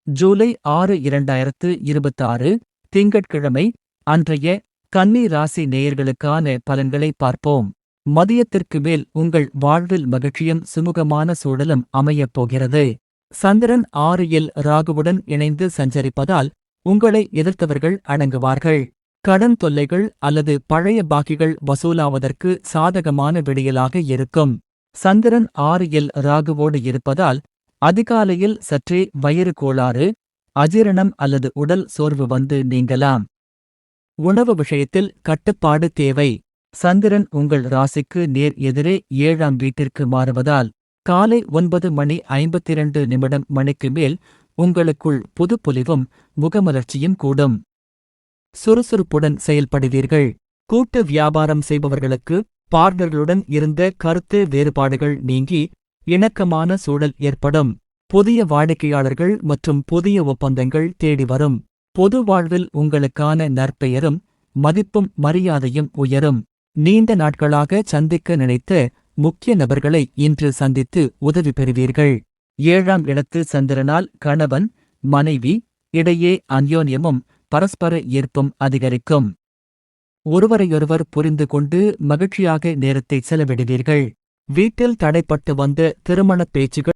ஜூலை 6 2026 திங்கட்கிழமை அன்றைய கன்னி ராசி நேயர்களுக்கான பலன்களை பார்ப்போம். மதியத்திற்கு மேல் உங்கள் வாழ்வில் மகிழ்ச்சியும் சுமூகமான சூழலும் அமையப் போகிறது. சந்திரன் 6 ராகுவுடன் இணைந்து சஞ்சரிப்பதால் உங்களை எதிர்த்தவர்கள் அடங்குவார்கள். கடன் தொல்லைகள் அல்லது பழைய பாக்கிகள் வசூலாவதற்கு சாதகமான விடியலாக இருக்கும். சந்திரன் 6 ராகுவோடு இருப்பதால் அதிகாலையில் சற்றே வயிறு கோளாறு, அஜீரணம் அல்லது உடல் சோர்வு வந்து நீங்கலாம். உணவு விஷயத்தில் கட்டுப்பாடு தேவை. சந்திரன் உங்கள் ராசிக்கு நேர் எதிரே 7ஆம் வீட்டிற்கு மாறுவதால் காலை 9:52 மணிக்கு மேல் உங்களுக்குள் புதுப்பொலிவும் முகமலர்ச்சியும் கூடும். சுறுசுறுப்புடன் செயல்படுவீர்கள். கூட்டு வியாபாரம் செய்பவர்களுக்கு பார்ட்னர்களுடன் இருந்த கருத்து வேறுபாடுகள் நீங்கி இணக்கமான சூழல் ஏற்படும். புதிய வாடிக்கையாளர்கள் மற்றும் புதிய ஒப்பந்தங்கள் தேடி வரும். பொது வாழ்வில் உங்களுக்கான நற்பெயரும் மதிப்பும் மரியாதையும் உயரும். நீண்ட நாட்களாக சந்திக்க நினைத்த முக்கிய நபர்களை இன்று சந்தித்து உதவி பெறுவீர்கள். 7ஆம் இடத்து சந்திரனால் கணவன் மனைவி இடையே அந்யோன்யமும் பரஸ்பர ஈர்ப்பும் அதிகரிக்கும். ஒருவரையொருவர் புரிந்து கொண்டு மகிழ்ச்சியாக நேரத்தை செலவிடுவீர்கள். வீட்டில் தடைப்பட்டு வந்த திருமணப் பேச்சுகள்